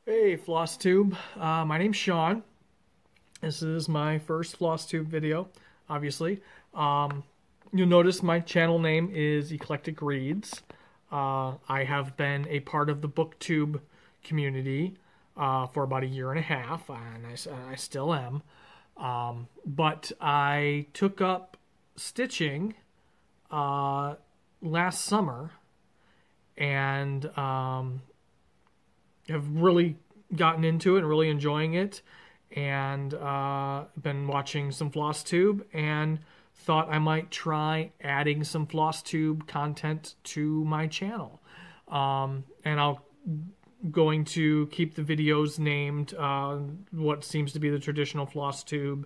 Hey, FlossTube. My name's Sean. This is my first FlossTube video, obviously. You'll notice my channel name is Eclectic Reads. I have been a part of the BookTube community for about a year and a half, and I still am. But I took up stitching last summer, and have really gotten into it and really enjoying it, and been watching some FlossTube and thought I might try adding some FlossTube content to my channel. And I'll going to keep the videos named what seems to be the traditional FlossTube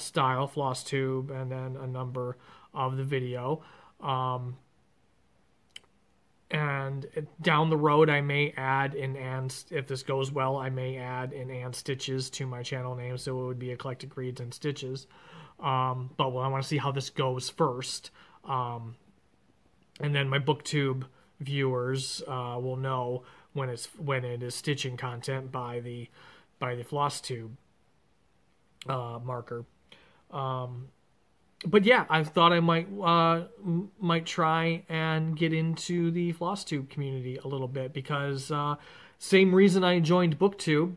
style FlossTube, and then a number of the video. And down the road, I may add if this goes well, I may add in and stitches to my channel name, so it would be Eclectic Reads and Stitches. But I want to see how this goes first. And then my BookTube viewers will know when it is stitching content by the FlossTube marker. But yeah, I thought I might try and get into the FlossTube community a little bit, because same reason I joined BookTube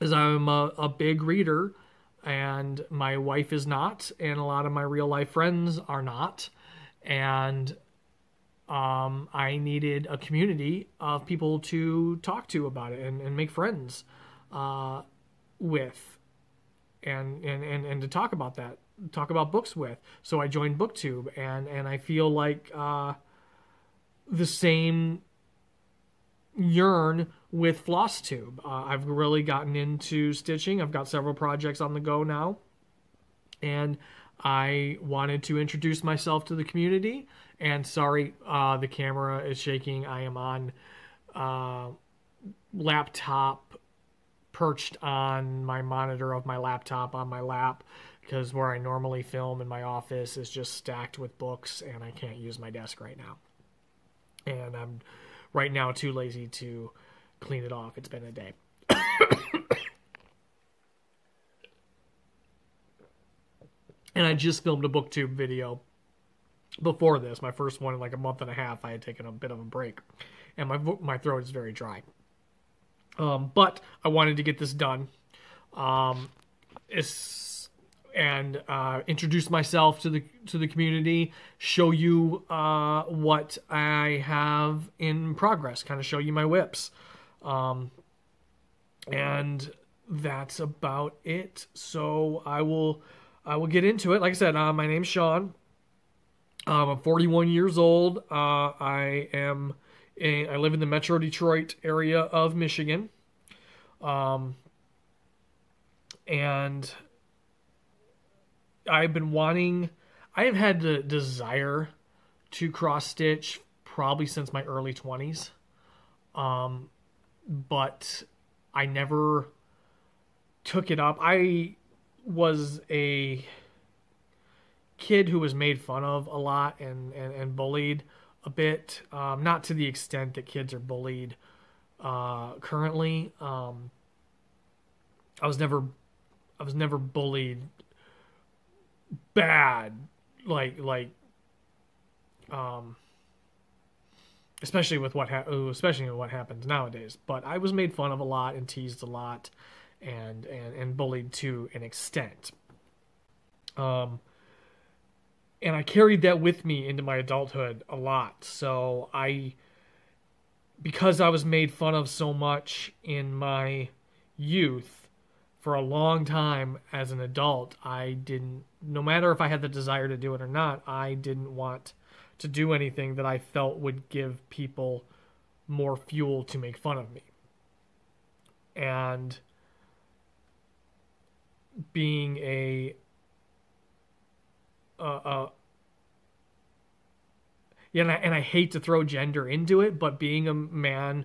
is I'm a big reader, and my wife is not, and a lot of my real life friends are not, and I needed a community of people to talk to about it and make friends with, and to talk about that. Talk about books with. So I joined BookTube, and I feel like the same yearn with FlossTube. I've really gotten into stitching. I've got several projects on the go now, and I wanted to introduce myself to the community. And sorry, the camera is shaking. I am on laptop, perched on my monitor of my laptop on my lap, because where I normally film in my office is just stacked with books, and I can't use my desk right now. And I'm right now too lazy to clean it off. It's been a day. And I just filmed a BookTube video before this, my first one in like a month and a half. I had taken a bit of a break, and my throat is very dry. But I wanted to get this done. Introduce myself to the community, show you what I have in progress, kind of show you my whips, and that's about it. So I will get into it. Like I said, my name's Sean. I'm 41 years old. I live in the Metro Detroit area of Michigan, and I have had the desire to cross-stitch probably since my early 20s. But I never took it up. I was a kid who was made fun of a lot and bullied a bit. Not to the extent that kids are bullied currently. I was never bullied bad, especially with what happens nowadays. But I was made fun of a lot and teased a lot, and bullied to an extent. And I carried that with me into my adulthood a lot. So because I was made fun of so much in my youth, for a long time as an adult, no matter if I had the desire to do it or not, I didn't want to do anything that I felt would give people more fuel to make fun of me. And being and I hate to throw gender into it, but being a man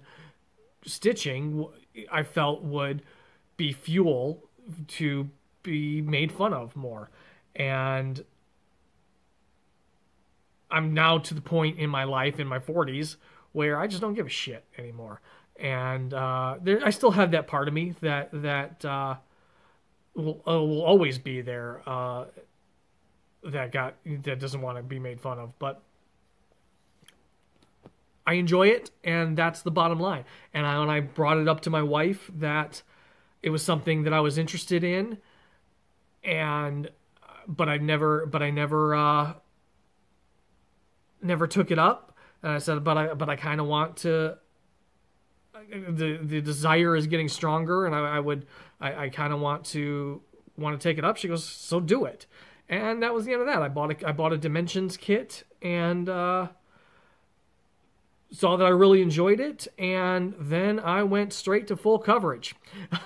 stitching, I felt would be fuel to be made fun of more. And I'm now to the point in my life, in my 40s, where I just don't give a shit anymore. And I still have that part of me that will always be there, that doesn't want to be made fun of. But I enjoy it, and that's the bottom line. And when I brought it up to my wife that it was something that I was interested in, but I never took it up. And I said, but I kind of want to. The desire is getting stronger, and I kind of want to take it up. She goes, so do it. And that was the end of that. I bought a Dimensions kit, and saw that I really enjoyed it, and then I went straight to full coverage.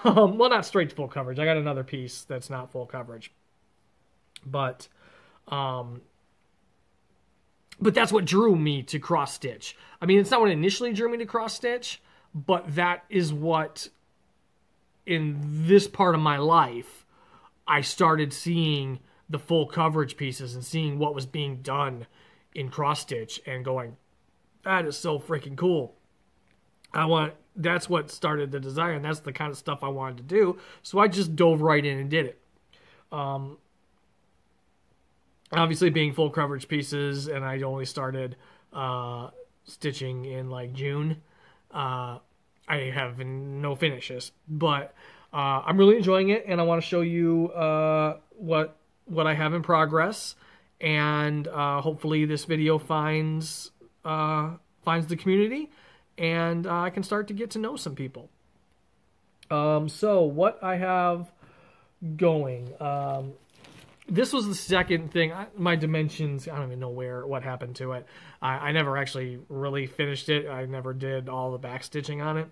Well, not straight to full coverage. I got another piece that's not full coverage. But that's what drew me to cross stitch. I mean, it's not what initially drew me to cross stitch, but that is what, in this part of my life, I started seeing the full coverage pieces and seeing what was being done in cross stitch and going, that is so freaking cool. That's what started the desire, and that's the kind of stuff I wanted to do. So I just dove right in and did it. Obviously being full coverage pieces, and I only started stitching in like June. I have no finishes, but I'm really enjoying it, and I want to show you what I have in progress, and hopefully this video finds the community, and I can start to get to know some people. So what I have going, this was the second thing. My Dimensions, I don't even know what happened to it. I never actually really finished it. I never did all the back stitching on it,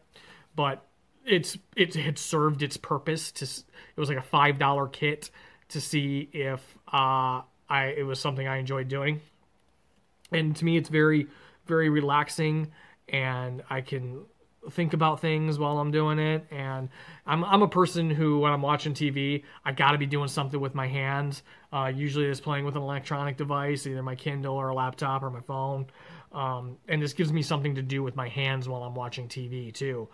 but it had served its purpose. It was like a $5 kit to see if it was something I enjoyed doing. And to me, it's very, very relaxing, and I can think about things while I'm doing it. And I'm a person who, when I'm watching TV, I got to be doing something with my hands. Usually it's playing with an electronic device, either my Kindle or a laptop or my phone. And this gives me something to do with my hands while I'm watching TV too.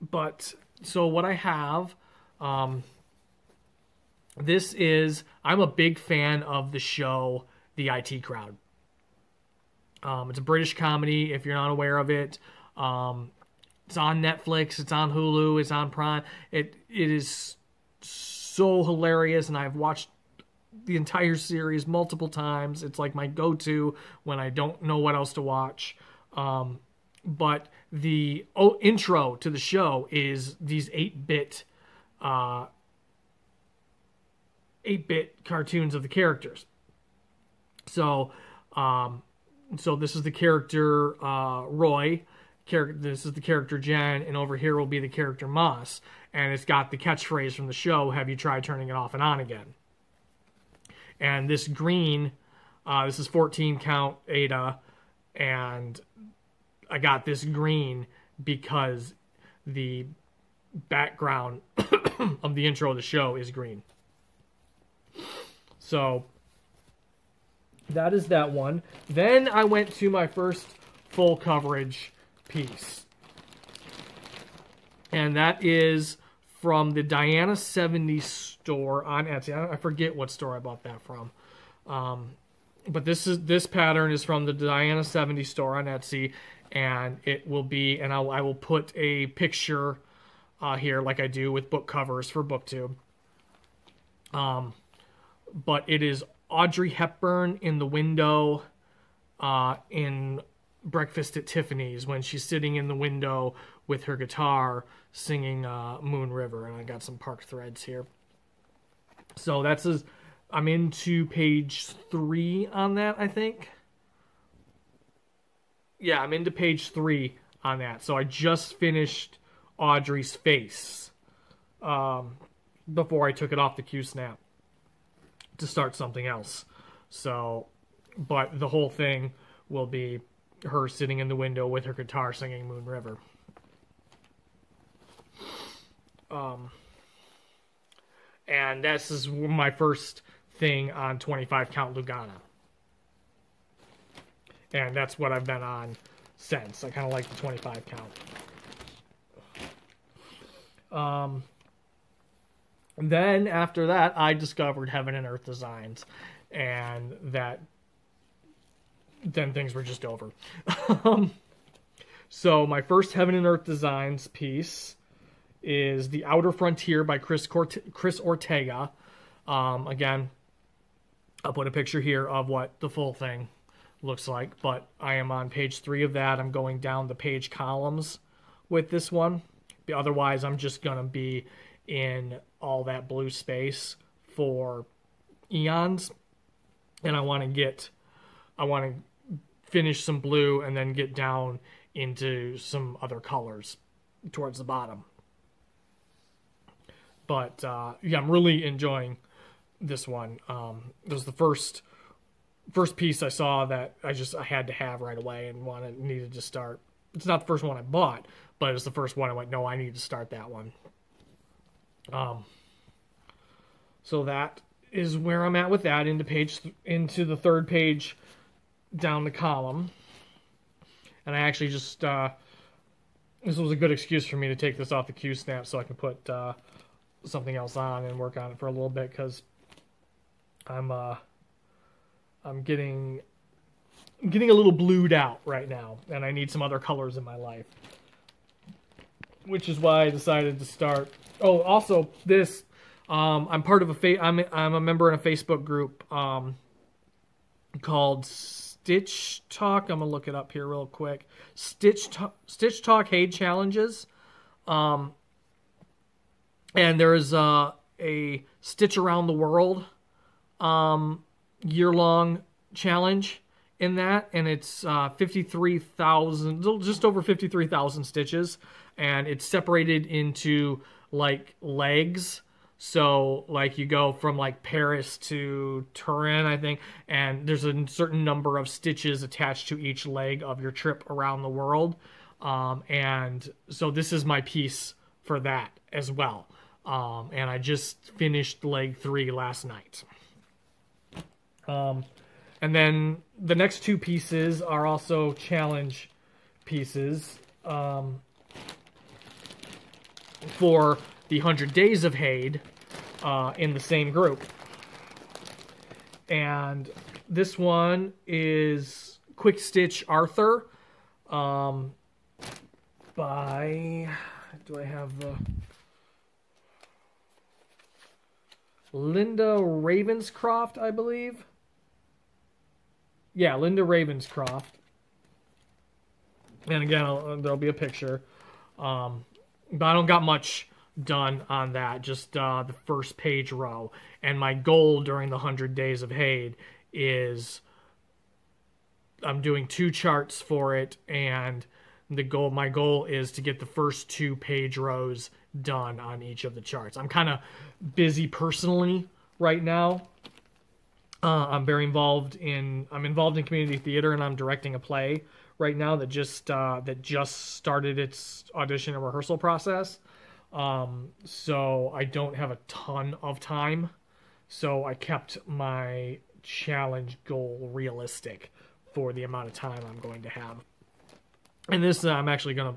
But so what I have, I'm a big fan of the show The IT Crowd. It's a British comedy, if you're not aware of it. It's on Netflix, it's on Hulu, it's on Prime. It is so hilarious, and I've watched the entire series multiple times. It's like my go-to when I don't know what else to watch. But the intro to the show is these 8-bit cartoons of the characters. So this is the character Roy. This is the character Jen, and over here will be the character Moss. And it's got the catchphrase from the show, "Have you tried turning it off and on again?" And this green, this is 14 count Ada, and I got this green because the background of the intro of the show is green. So that is that one. Then I went to my first full coverage piece, and that is from the Diana 70 store on Etsy. I forget what store I bought that from, but this pattern is from the Diana 70 store on Etsy, and it will be, and I will put a picture here like I do with book covers for BookTube. But it is Audrey Hepburn in the window in Breakfast at Tiffany's, when she's sitting in the window with her guitar singing Moon River. And I got some Park Threads here. So I'm into page 3 on that, I think. Yeah, I'm into page 3 on that. So I just finished Audrey's face before I took it off the Q-Snap to start something else. So, but the whole thing will be her sitting in the window with her guitar singing Moon River. And this is my first thing on 25 count Lugana. And that's what I've been on since. I kind of like the 25 count. And then after that, I discovered Heaven and Earth Designs, and then things were just over. So my first Heaven and Earth Designs piece is The Outer Frontier by Chris Ortega. Again, I'll put a picture here of what the full thing looks like, but I am on page 3 of that. I'm going down the page columns with this one. Otherwise, I'm just going to be in all that blue space for eons, and I want to finish some blue and then get down into some other colors towards the bottom. But yeah, I'm really enjoying this one. It was the first piece I saw that I had to have right away and needed to start. It's not the first one I bought, but it's the first one I went, no, I need to start that one. So that is where I'm at with that, into the third page down the column. And I actually just this was a good excuse for me to take this off the Q-snap so I can put something else on and work on it for a little bit, because I'm getting a little blued out right now, and I need some other colors in my life, which is why I decided to start. Oh, also this, I'm part of I'm a member in a Facebook group called Stitch Talk. I'm gonna look it up here real quick. Stitch Talk Hate Challenges, and there is a Stitch Around the World year-long challenge in that, and it's 53,000, just over 53,000 stitches, and it's separated into like legs. So like you go from like Paris to Turin, I think, and there's a certain number of stitches attached to each leg of your trip around the world. And so this is my piece for that as well. And I just finished leg 3 last night. And then the next 2 pieces are also challenge pieces for the 100 Days of Hade in the same group. And this one is Quick Stitch Arthur by, do I have the... Linda Ravenscroft, I believe. Yeah, Linda Ravenscroft. And again, there'll be a picture. But I don't got much done on that, just the first page row. And my goal during the 100 Days of Hade is I'm doing 2 charts for it, and my goal is to get the first 2 page rows done on each of the charts. I'm kind of busy personally right now. I'm involved in community theater, and I'm directing a play right now that just started its audition and rehearsal process. So I don't have a ton of time. So I kept my challenge goal realistic for the amount of time I'm going to have. And this I'm actually going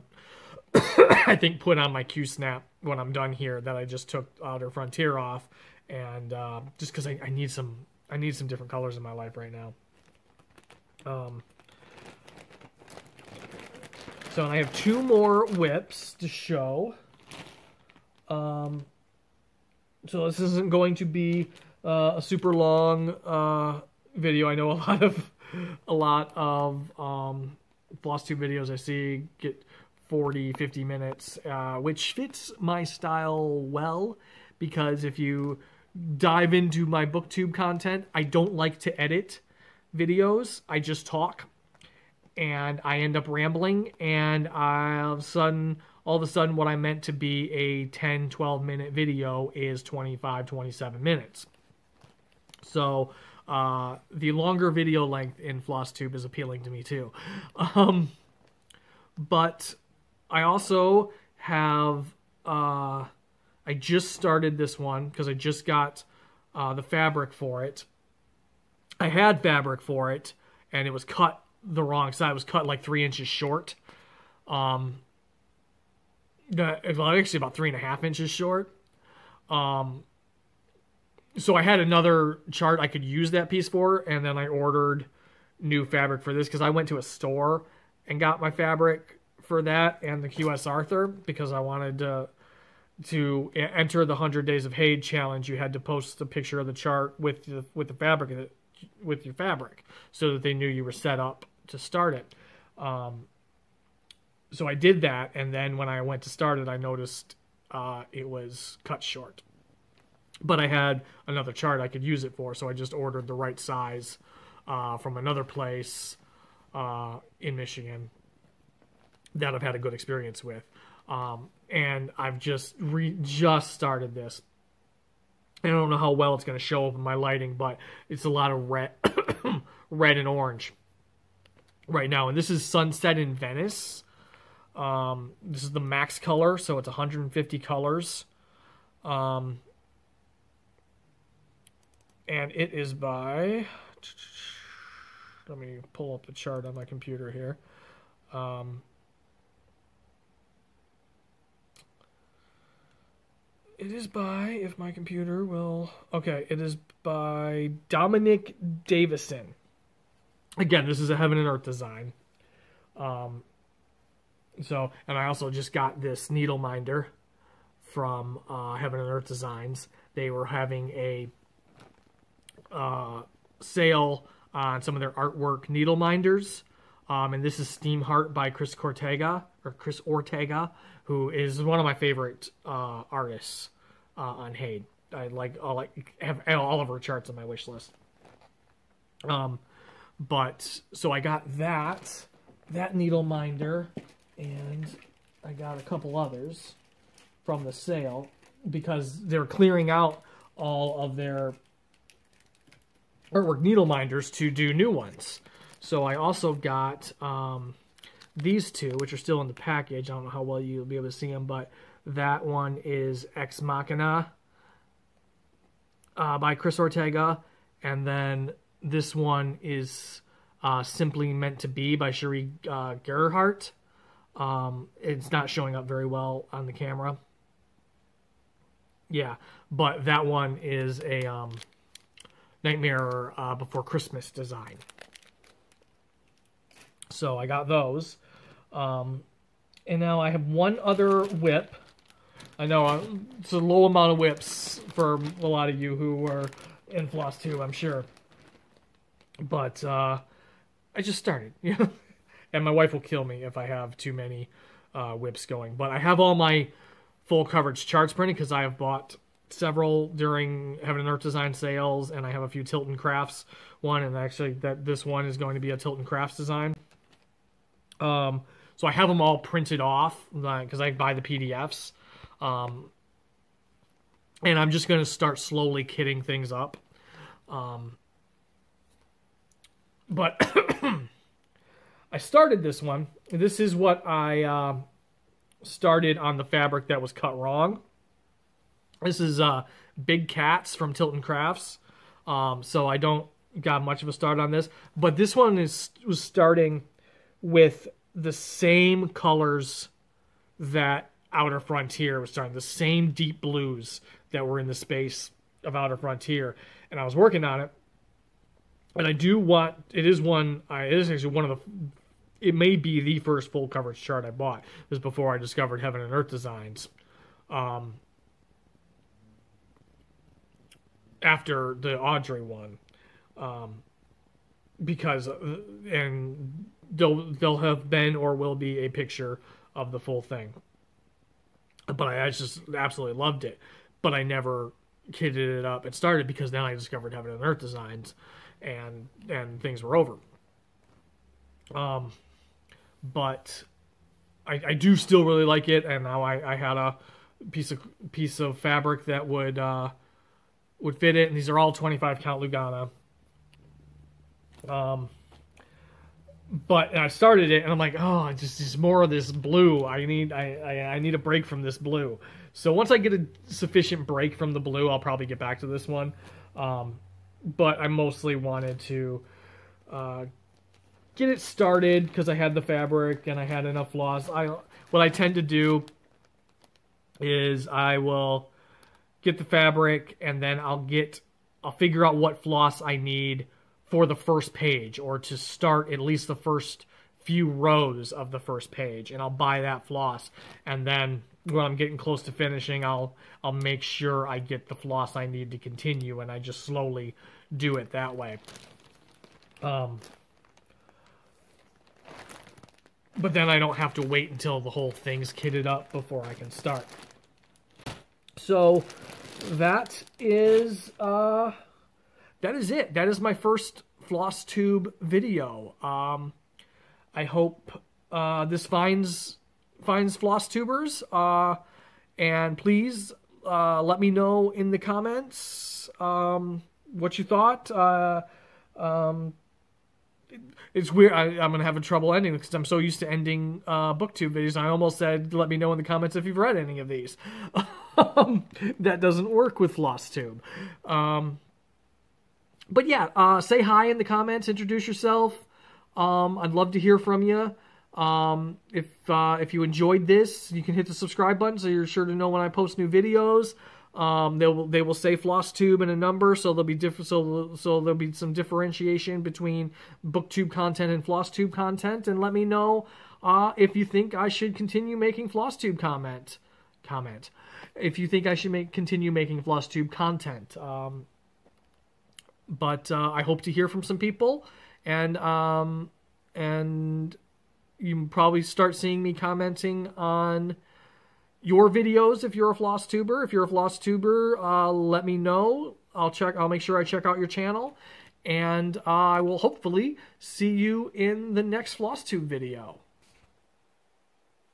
to, I think, put on my Q-snap when I'm done here, that I just took Outer Frontier off, and just because I need some different colors in my life right now. So I have 2 more whips to show. So this isn't going to be a super long video. I know a lot of FlossTube videos I see get 40, 50 minutes, which fits my style well, because if you dive into my BookTube content, I don't like to edit videos. I just talk, and I end up rambling, and all of a sudden what I meant to be a 10, 12 minute video is 25, 27 minutes. So the longer video length in FlossTube is appealing to me too. But I also have, I just started this one because I just got the fabric for it. I had fabric for it, and it was cut the wrong side. It was cut like 3 inches short. Well, actually about 3.5 inches short. So I had another chart I could use that piece for, and then I ordered new fabric for this because I went to a store and got my fabric for that and the QS Arthur because I wanted to enter the 100 Days of Hade challenge. You had to post a picture of the chart with the fabric with your fabric so that they knew you were set up to start it. So I did that, and then when I went to start it, I noticed it was cut short. But I had another chart I could use it for, so I just ordered the right size from another place in Michigan that I've had a good experience with. And I've just started this. I don't know how well it's going to show up in my lighting, but it's a lot of red, red and orange right now. And this is Sunset in Venice. This is the max color, so it's 150 colors. And it is by... Let me pull up the chart on my computer here. It is by, if my computer will... Okay, it is by Dominic Davison. Again, this is a Heaven and Earth design. And I also just got this needle minder from Heaven and Earth Designs. They were having a sale on some of their artwork needle minders. And this is Steam Heart by Chris Ortega, who is one of my favorite artists on Hade. I have all of her charts on my wish list. But so I got that needle minder, and I got a couple others from the sale because they're clearing out all of their artwork needle minders to do new ones. So I also got these two, which are still in the package. I don't know how well you'll be able to see them, but that one is Ex Machina by Chris Ortega, and then this one is Simply Meant to Be by Cherie Gerhardt. It's not showing up very well on the camera. Yeah, but that one is a Nightmare Before Christmas design. So I got those. And now I have one other whip. I know it's a low amount of whips for a lot of you who are in FlossTube, I'm sure. But I just started. And my wife will kill me if I have too many whips going. But I have all my full coverage charts printed because I have bought several during Heaven and Earth Design sales, and I have a few Tilton Crafts one, and actually this one is going to be a Tilton Crafts design. So I have them all printed off because I buy the PDFs. And I'm just going to start slowly kitting things up. But I started this one. This is what I started on the fabric that was cut wrong. This is Big Cats from Tilton Crafts. So I don't got much of a start on this. But this one was starting with the same colors that Outer Frontier was starting. The same deep blues that were in the space of Outer Frontier. And I was working on it. And I do want... It is actually one of the... It may be the first full coverage chart I bought. This was before I discovered Heaven and Earth Designs. After the Audrey one. Because... And there'll have been or will be a picture of the full thing. But I just absolutely loved it. But I never kitted it up and started because then I discovered Heaven and Earth Designs. And things were over. But I do still really like it, and now I had a piece of fabric that would fit it, and these are all 25 count Lugana. But I started it, and I'm like, oh, just more of this blue. I need a break from this blue. So once I get a sufficient break from the blue, I'll probably get back to this one. But I mostly wanted to get it started because I had the fabric and I had enough floss. What I tend to do is I will get the fabric and then I'll figure out what floss I need for the first page, or to start at least the first few rows of the first page, and I'll buy that floss, and then when I'm getting close to finishing, I'll make sure I get the floss I need to continue, and I just slowly do it that way. But then I don't have to wait until the whole thing's kitted up before I can start. So that is it. That is my first FlossTube video. I hope this finds FlossTubers, and please let me know in the comments what you thought. It's weird. I'm going to have trouble ending because I'm so used to ending booktube videos. I almost said, let me know in the comments if you've read any of these. That doesn't work with FlossTube. But yeah, say hi in the comments. Introduce yourself. I'd love to hear from you. If you enjoyed this, you can hit the subscribe button so you're sure to know when I post new videos. They will say FlossTube and a number, so there'll be so there'll be some differentiation between booktube content and FlossTube content. And let me know if you think I should continue making FlossTube comment. If you think I should continue making FlossTube content. But I hope to hear from some people, and you probably start seeing me commenting on your videos if you're a FlossTuber. If you're a FlossTuber, let me know. I'll make sure I check out your channel, and I will hopefully see you in the next FlossTube video.